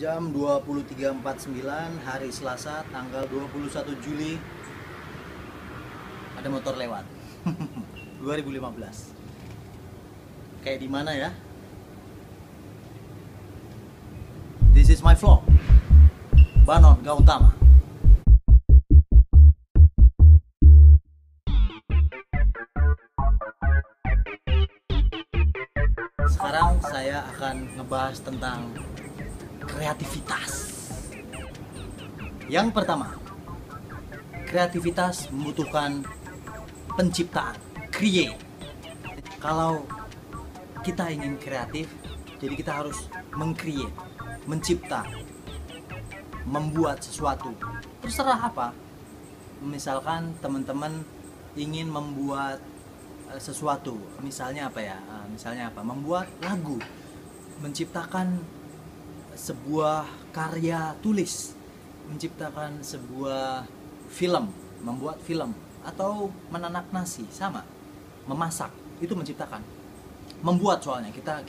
Jam 23.49 hari Selasa tanggal 21 Juli ada motor lewat. 2015. Kayak di mana ya? This is my vlog. Banon Gautama. Sekarang saya akan ngebahas tentang kreativitas. Yang pertama, kreativitas membutuhkan penciptaan, create. Kalau kita ingin kreatif, jadi kita harus meng-create, mencipta, membuat sesuatu. Terserah apa. Misalkan teman-teman ingin membuat sesuatu, misalnya apa ya? Misalnya apa? Membuat lagu, menciptakan sebuah karya tulis, menciptakan sebuah film, membuat film, atau menanak nasi, sama, memasak, itu menciptakan, membuat. Soalnya kita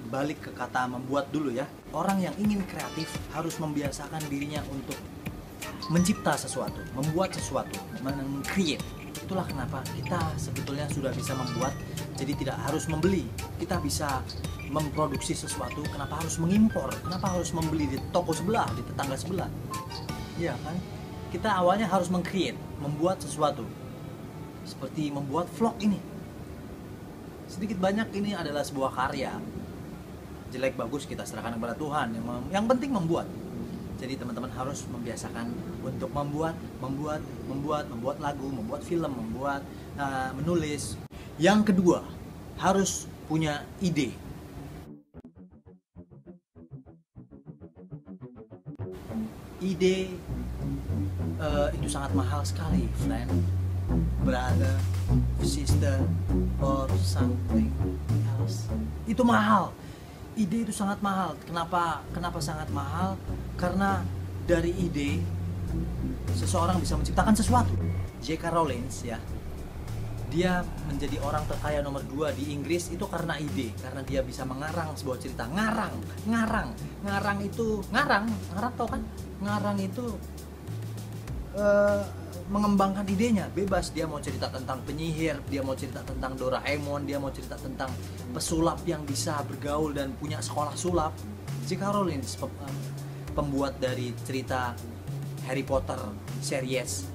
balik ke kata membuat dulu ya. Orang yang ingin kreatif harus membiasakan dirinya untuk mencipta sesuatu, membuat sesuatu, meng-create. Itulah kenapa kita sebetulnya sudah bisa membuat, jadi tidak harus membeli. Kita bisa memproduksi sesuatu, kenapa harus mengimpor? Kenapa harus membeli di toko sebelah, di tetangga sebelah? Iya kan? Kita awalnya harus meng-create, membuat sesuatu. Seperti membuat vlog ini. Sedikit banyak ini adalah sebuah karya. Jelek bagus kita serahkan kepada Tuhan. Yang penting membuat. Jadi teman-teman harus membiasakan untuk membuat lagu, membuat film, menulis. Yang kedua, harus punya ide. Ide itu sangat mahal sekali, friend, brother, sister, or something else. Itu mahal. Ide itu sangat mahal. Kenapa sangat mahal? Karena dari ide seseorang bisa menciptakan sesuatu. J.K. Rowling ya, dia menjadi orang terkaya nomor 2 di Inggris itu karena ide, karena dia bisa mengarang sebuah cerita. Ngarang itu tau kan? Ngarang itu mengembangkan idenya bebas. Dia mau cerita tentang penyihir, dia mau cerita tentang Doraemon, dia mau cerita tentang pesulap yang bisa bergaul dan punya sekolah sulap. J.K. Rowling pembuat dari cerita Harry Potter series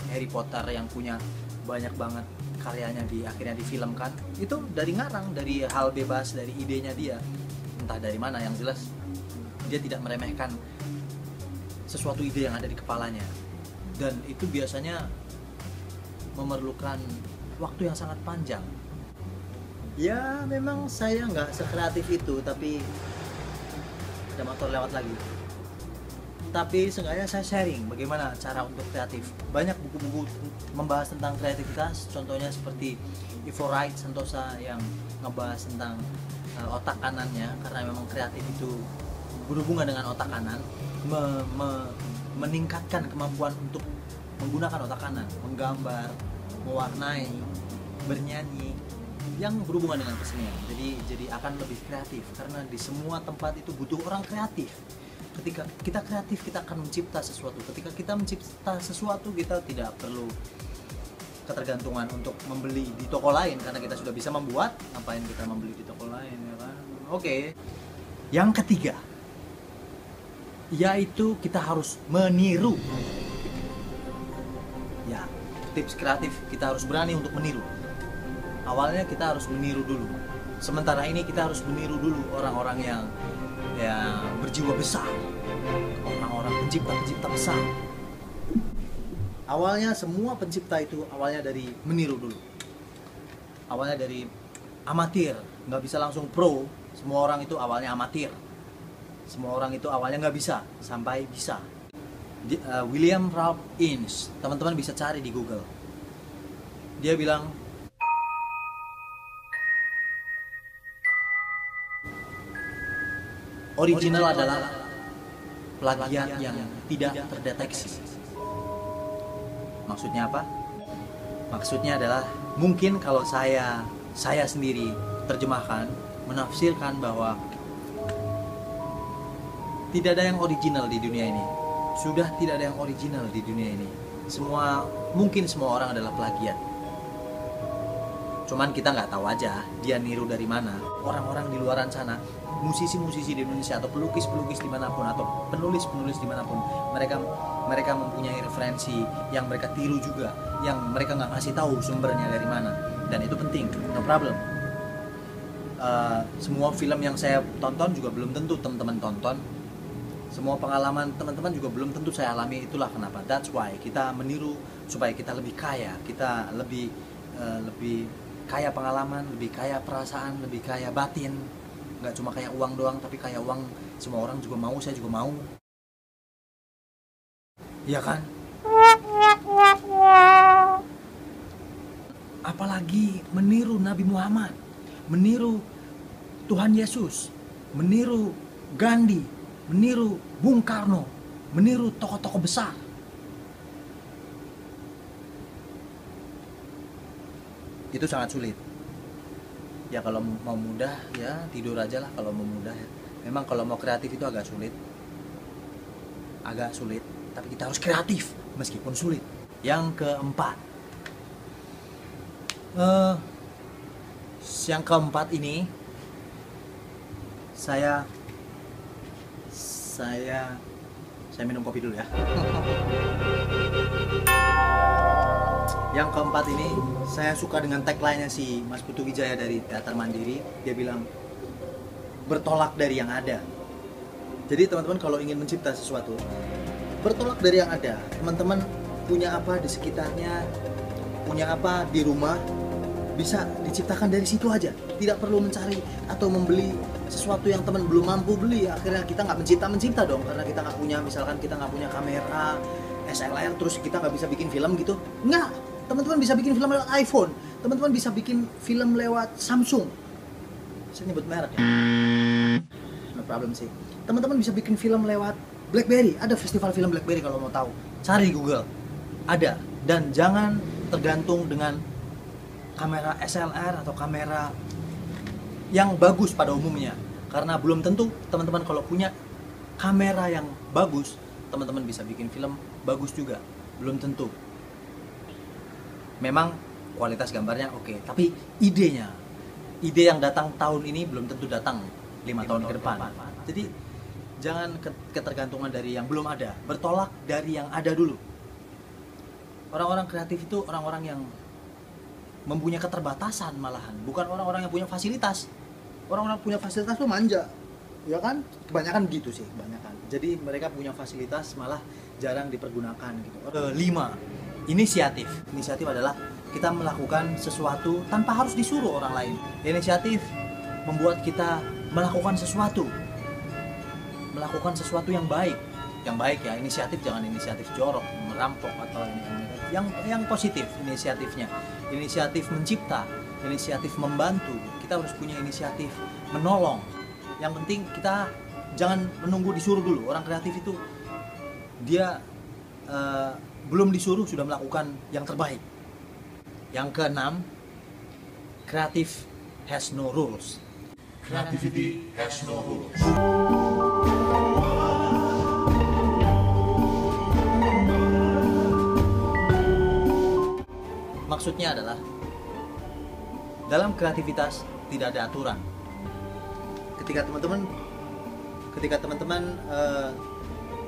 Harry Potter yang punya banyak banget karyanya akhirnya difilmkan. Itu dari ngarang, dari hal bebas, dari idenya dia, entah dari mana. Yang jelas dia tidak meremehkan sesuatu ide yang ada di kepalanya, dan itu biasanya memerlukan waktu yang sangat panjang. Ya memang saya nggak sekreatif itu, tapi ada motor lewat lagi. Tapi seenggaknya saya sharing bagaimana cara untuk kreatif. Banyak buku-buku membahas tentang kreativitas, contohnya seperti Ivo Wright Santosa yang ngebahas tentang otak kanannya, karena memang kreatif itu berhubungan dengan otak kanan, meningkatkan kemampuan untuk menggunakan otak kanan, menggambar, mewarnai, bernyanyi, yang berhubungan dengan kesenian. Jadi akan lebih kreatif, karena di semua tempat itu butuh orang kreatif. Ketika kita kreatif, kita akan mencipta sesuatu. Ketika kita mencipta sesuatu, kita tidak perlu ketergantungan untuk membeli di toko lain, karena kita sudah bisa membuat. Ngapain kita membeli di toko lain, ya kan? Oke. Yang ketiga, yaitu kita harus meniru. Ya, tips kreatif, kita harus berani untuk meniru. Awalnya kita harus meniru dulu. Sementara ini kita harus meniru dulu orang-orang yang berjiwa besar, orang-orang pencipta besar. Awalnya semua pencipta itu awalnya dari meniru dulu. Awalnya dari amatir, nggak bisa langsung pro. Semua orang itu awalnya amatir. Semua orang itu awalnya nggak bisa, sampai bisa. William Ralph Innes, teman-teman bisa cari di Google. Dia bilang, original adalah plagiat yang tidak terdeteksi. Maksudnya apa? Maksudnya adalah mungkin kalau saya sendiri terjemahkan, menafsirkan bahwa Tidak ada yang original di dunia ini. Sudah tidak ada yang original di dunia ini. Mungkin semua orang adalah plagiat. Cuman kita nggak tahu aja dia niru dari mana. Orang-orang di luaran sana, musisi-musisi di Indonesia atau pelukis-pelukis dimanapun atau penulis-penulis dimanapun, mereka mempunyai referensi yang mereka tiru juga, yang mereka nggak ngasih tahu sumbernya dari mana. Dan itu penting, no problem. Semua film yang saya tonton juga belum tentu teman-teman tonton. Semua pengalaman teman-teman juga belum tentu saya alami. Itulah kenapa, that's why kita meniru supaya kita lebih kaya, kita lebih kaya pengalaman, lebih kaya perasaan, lebih kaya batin. Nggak cuma kaya uang doang, tapi kaya uang semua orang juga mau, saya juga mau. Ya kan? Apalagi meniru Nabi Muhammad, meniru Tuhan Yesus, meniru Gandhi, meniru Bung Karno, meniru tokoh-tokoh besar. Itu sangat sulit. Ya kalau mau mudah ya tidur aja lah kalau mau mudah ya. Memang kalau mau kreatif itu agak sulit. Tapi kita harus kreatif meskipun sulit. Yang keempat. Yang keempat ini saya minum kopi dulu ya. Yang keempat ini saya suka dengan tagline-nya si Mas Putu Wijaya dari Teater Mandiri. Dia bilang bertolak dari yang ada. Jadi teman-teman kalau ingin mencipta sesuatu, bertolak dari yang ada. Teman-teman punya apa di sekitarnya, punya apa di rumah, bisa diciptakan dari situ aja. Tidak perlu mencari atau membeli sesuatu yang teman belum mampu beli. Akhirnya kita nggak mencipta dong, karena kita nggak punya, misalkan kita nggak punya kamera SLR, terus kita nggak bisa bikin film gitu. Nggak, teman-teman bisa bikin film lewat iPhone, teman-teman bisa bikin film lewat Samsung. Saya nyebut merek ya, no problem sih. Teman-teman bisa bikin film lewat BlackBerry, ada festival film BlackBerry kalau mau tahu, cari di Google, ada. Dan jangan tergantung dengan kamera SLR atau kamera yang bagus pada umumnya, karena belum tentu teman-teman kalau punya kamera yang bagus, teman-teman bisa bikin film bagus juga, belum tentu. Memang kualitas gambarnya oke, tapi ide yang datang tahun ini belum tentu datang 5 tahun ke depan. Jadi jangan ketergantungan dari yang belum ada, bertolak dari yang ada dulu. Orang-orang kreatif itu orang-orang yang mempunyai keterbatasan malahan, bukan orang-orang yang punya fasilitas. Orang-orang punya fasilitas tuh manja, ya kan? Kebanyakan gitu sih, kebanyakan. Jadi mereka punya fasilitas malah jarang dipergunakan gitu. 5. Inisiatif. Inisiatif adalah kita melakukan sesuatu tanpa harus disuruh orang lain. Inisiatif membuat kita melakukan sesuatu yang baik. Yang baik ya, inisiatif jangan inisiatif jorok, merampok atau yang positif inisiatifnya. Inisiatif mencipta, inisiatif membantu. Kita harus punya inisiatif menolong. Yang penting kita jangan menunggu disuruh dulu. Orang kreatif itu dia belum disuruh sudah melakukan yang terbaik. Yang keenam, creative has no rules. Creativity has no rules. Maksudnya adalah dalam kreativitas tidak ada aturan. Ketika teman-teman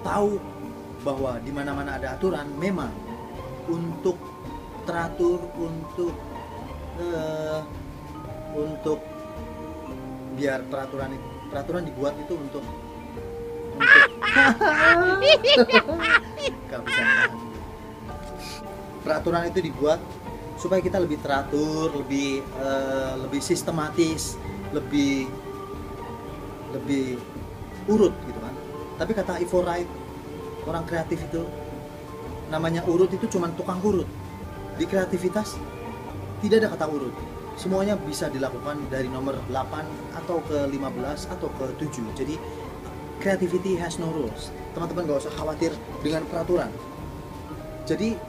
tahu bahwa di mana-mana ada aturan, memang untuk teratur, untuk biar peraturan dibuat itu untuk gak bisa nahan. Peraturan itu dibuat supaya kita lebih teratur, lebih sistematis, lebih urut gitu kan. Tapi kata Ivo Wright, orang kreatif itu namanya urut itu cuma tukang urut. Di kreativitas tidak ada kata urut. Semuanya bisa dilakukan dari nomor 8 atau ke 15 atau ke 7. Jadi creativity has no rules. Teman-teman gak usah khawatir dengan peraturan. Jadi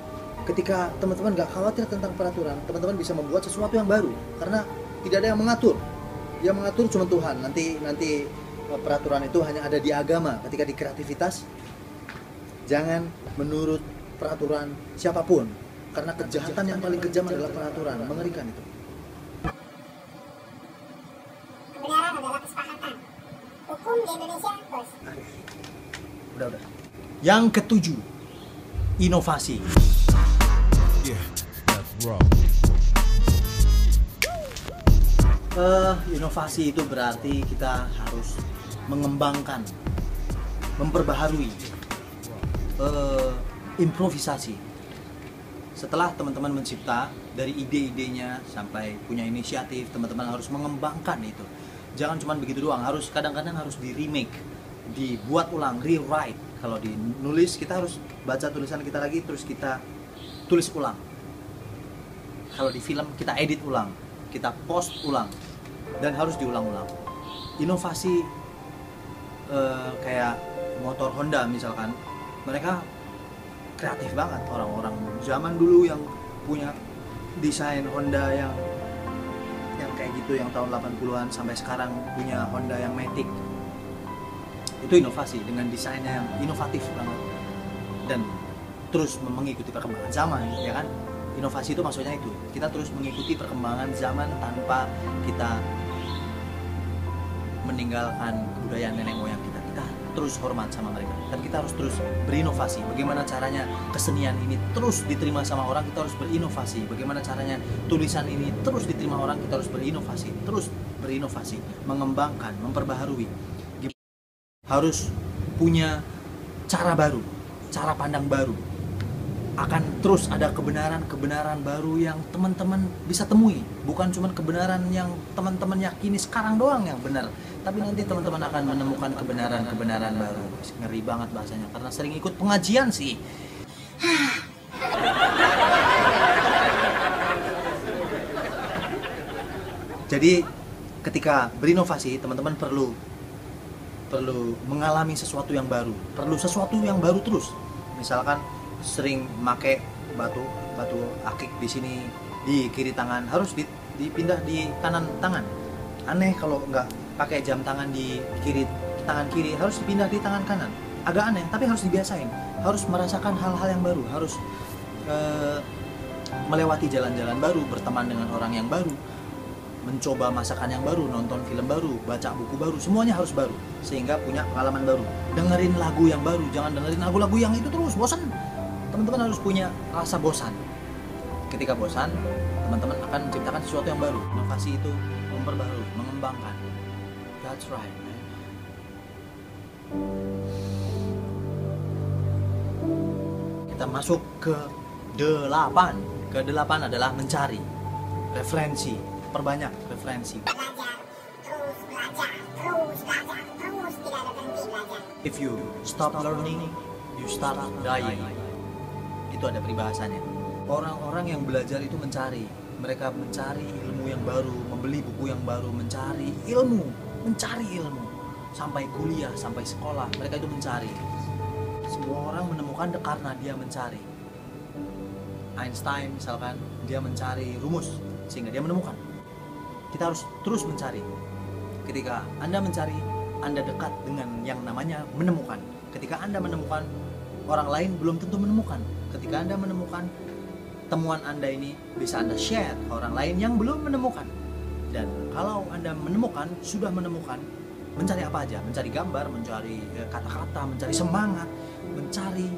ketika teman-teman gak khawatir tentang peraturan, teman-teman bisa membuat sesuatu yang baru. Karena tidak ada yang mengatur. Yang mengatur cuma Tuhan. Nanti peraturan itu hanya ada di agama. Ketika di kreativitas, jangan menurut peraturan siapapun, karena kejahatan yang paling kejam adalah peraturan. Mengerikan itu. Kebenaran adalah kesepakatan. Hukum di Indonesia, bos. Udah. Yang ketujuh, inovasi. Yeah, that's wrong. Inovasi itu berarti kita harus mengembangkan, memperbaharui, improvisasi. Setelah teman-teman mencipta dari ide-idenya sampai punya inisiatif, teman-teman harus mengembangkan itu. Jangan cuma begitu doang, harus kadang-kadang harus di remake, dibuat ulang, rewrite. Kalau dinulis kita harus baca tulisan kita lagi, terus kita tulis ulang. Kalau di film kita edit ulang, kita post ulang, dan harus diulang-ulang. Inovasi kayak motor Honda misalkan, mereka kreatif banget. Orang-orang zaman dulu yang punya desain Honda yang kayak gitu, yang tahun 80-an sampai sekarang punya Honda yang Matic, itu inovasi dengan desainnya yang inovatif banget dan terus mengikuti perkembangan zaman, ya kan? Inovasi itu maksudnya itu, kita terus mengikuti perkembangan zaman tanpa kita meninggalkan kebudayaan nenek moyang kita. Kita terus hormat sama mereka dan kita harus terus berinovasi. Bagaimana caranya kesenian ini terus diterima sama orang, kita harus berinovasi. Bagaimana caranya tulisan ini terus diterima orang, kita harus berinovasi. Terus berinovasi, mengembangkan, memperbaharui. Harus punya cara baru, cara pandang baru. Akan terus ada kebenaran-kebenaran baru yang teman-teman bisa temui. Bukan cuma kebenaran yang teman-teman yakini sekarang doang yang benar, tapi nanti teman-teman akan menemukan kebenaran-kebenaran baru. Ngeri banget bahasanya, karena sering ikut pengajian sih. Jadi ketika berinovasi, teman-teman perlu mengalami sesuatu yang baru, perlu sesuatu yang baru terus. Misalkan sering make batu akik di sini di kiri tangan, harus dipindah di kanan tangan. Aneh kalau nggak pakai jam tangan di tangan kiri, harus dipindah di tangan kanan. Agak aneh, tapi harus dibiasain. Harus merasakan hal-hal yang baru, harus melewati jalan-jalan baru, berteman dengan orang yang baru, mencoba masakan yang baru, nonton film baru, baca buku baru, semuanya harus baru sehingga punya pengalaman baru. Dengerin lagu yang baru, jangan dengerin lagu-lagu yang itu terus, bosan. Teman-teman harus punya rasa bosan. Ketika bosan, teman-teman akan menciptakan sesuatu yang baru. Inovasi itu memperbarui, mengembangkan. That's right, man. Kita masuk ke 8. Ke-8 adalah mencari referensi. Perbanyak referensi. Belajar, terus belajar, terus belajar, terus tidak ada berhenti belajar. If you stop learning, you start dying. Itu ada peribahasanya. Orang-orang yang belajar itu mencari. Mereka mencari ilmu yang baru, membeli buku yang baru, mencari ilmu. Sampai kuliah, sampai sekolah, mereka itu mencari. Semua orang menemukan karena dia mencari. Einstein misalkan, dia mencari rumus sehingga dia menemukan. Kita harus terus mencari. Ketika Anda mencari, Anda dekat dengan yang namanya menemukan. Ketika Anda menemukan, orang lain belum tentu menemukan. Ketika Anda menemukan, temuan Anda ini bisa Anda share ke orang lain yang belum menemukan. Dan kalau Anda menemukan, sudah menemukan, mencari apa aja? Mencari gambar, mencari kata-kata, mencari semangat, mencari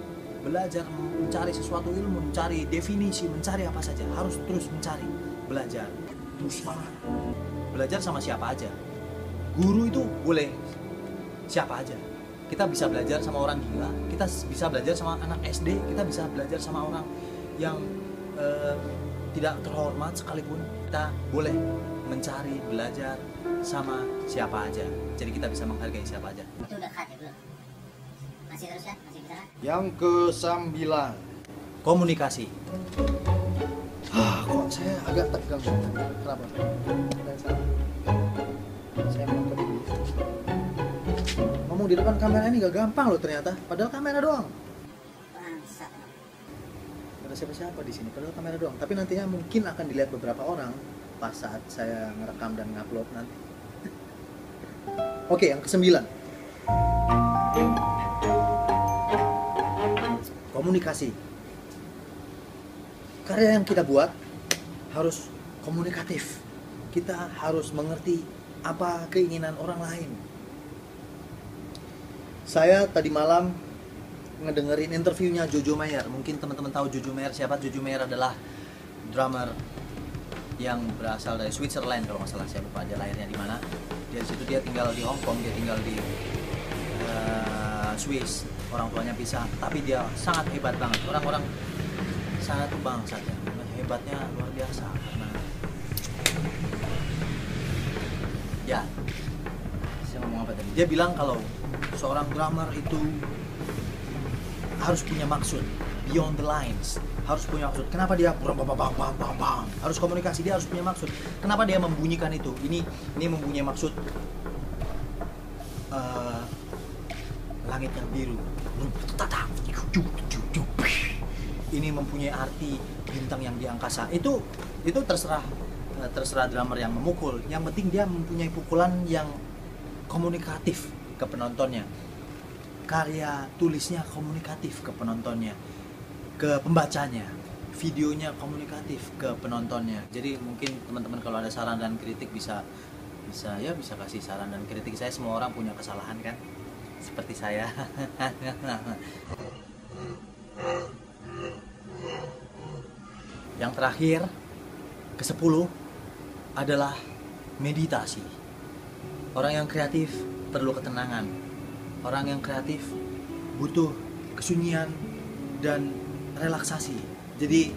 belajar, mencari sesuatu ilmu, mencari definisi, mencari apa saja. Harus terus mencari, belajar, terus semangat. Belajar sama siapa aja. Guru itu boleh siapa aja. Kita bisa belajar sama orang gila, kita bisa belajar sama anak SD, kita bisa belajar sama orang yang tidak terhormat sekalipun. Kita boleh mencari, belajar sama siapa aja. Jadi kita bisa menghargai siapa aja. Itu udah cut ya belum? Masih terus ya? Masih bisa kan? Yang ke-9, komunikasi. Kok saya agak tegang. Kenapa? Saya mau ke dulu. Ngomong di depan kamera ini gak gampang loh ternyata. Padahal kamera doang. Bangsat. Gak ada siapa-siapa di sini. Padahal kamera doang. Tapi nantinya mungkin akan dilihat beberapa orang pas saat saya ngerekam dan ngupload nanti. Oke, yang ke-9. Komunikasi. Karya yang kita buat harus komunikatif. Kita harus mengerti apa keinginan orang lain. Saya tadi malam ngedengerin interviewnya Jojo Mayer. Mungkin teman-teman tahu Jojo Mayer siapa? Jojo Mayer adalah drummer yang berasal dari Switzerland kalau nggak salah, saya lupa dia lahirnya di mana. Dari situ dia tinggal di Hong Kong, dia tinggal di Swiss. Orang tuanya pisah, tapi dia sangat hebat banget. Orang-orang sana tuh bangsatnya, hebatnya luar biasa karena ya, saya ngomong apa tadi? Dia bilang kalau seorang drummer itu harus punya maksud, beyond the lines, harus punya maksud. Kenapa dia harus komunikasi, dia harus punya maksud. Kenapa dia membunyikan itu? Ini mempunyai maksud langit yang biru. Ini mempunyai arti bintang yang di angkasa. Itu terserah drummer yang memukul. Yang penting dia mempunyai pukulan yang komunikatif ke penontonnya. Karya tulisnya komunikatif ke penontonnya, ke pembacanya. Videonya komunikatif ke penontonnya. Jadi mungkin teman-teman kalau ada saran dan kritik bisa kasih saran dan kritik. Saya semua orang punya kesalahan kan, seperti saya. Yang terakhir, ke-10 adalah meditasi. Orang yang kreatif perlu ketenangan. Orang yang kreatif butuh kesunyian dan relaksasi. Jadi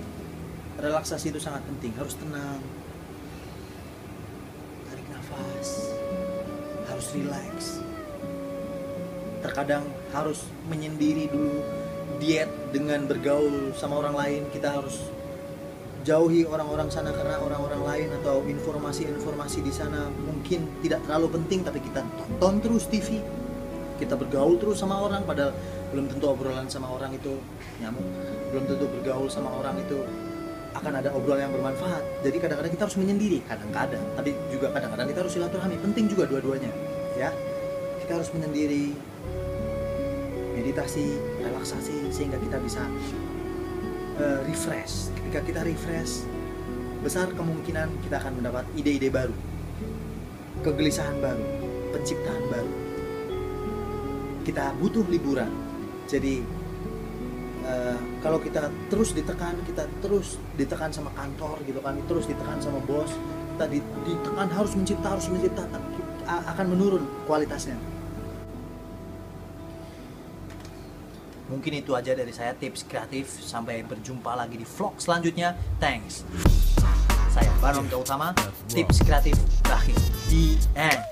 relaksasi itu sangat penting, harus tenang, tarik nafas, harus relax. Terkadang harus menyendiri dulu, diet dengan bergaul sama orang lain. Kita harus jauhi orang-orang sana karena orang-orang lain atau informasi-informasi di sana mungkin tidak terlalu penting, tapi kita tonton terus TV, kita bergaul terus sama orang, padahal belum tentu obrolan sama orang itu nyamuk, belum tentu bergaul sama orang itu akan ada obrolan yang bermanfaat. Jadi kadang-kadang kita harus menyendiri, kadang-kadang, tapi juga kadang-kadang kita harus silaturahmi. Penting juga dua-duanya, ya. Kita harus menyendiri, meditasi, relaksasi, sehingga kita bisa refresh. Ketika kita refresh, besar kemungkinan kita akan mendapat ide-ide baru, kegelisahan baru, penciptaan baru. Kita butuh liburan. Jadi kalau kita terus ditekan sama kantor gitu kan, terus ditekan sama bos, kita ditekan harus mencipta, akan menurun kualitasnya. Mungkin itu aja dari saya, tips kreatif. Sampai berjumpa lagi di vlog selanjutnya. Thanks. Saya Banom Gautama, tips kreatif terakhir. The end.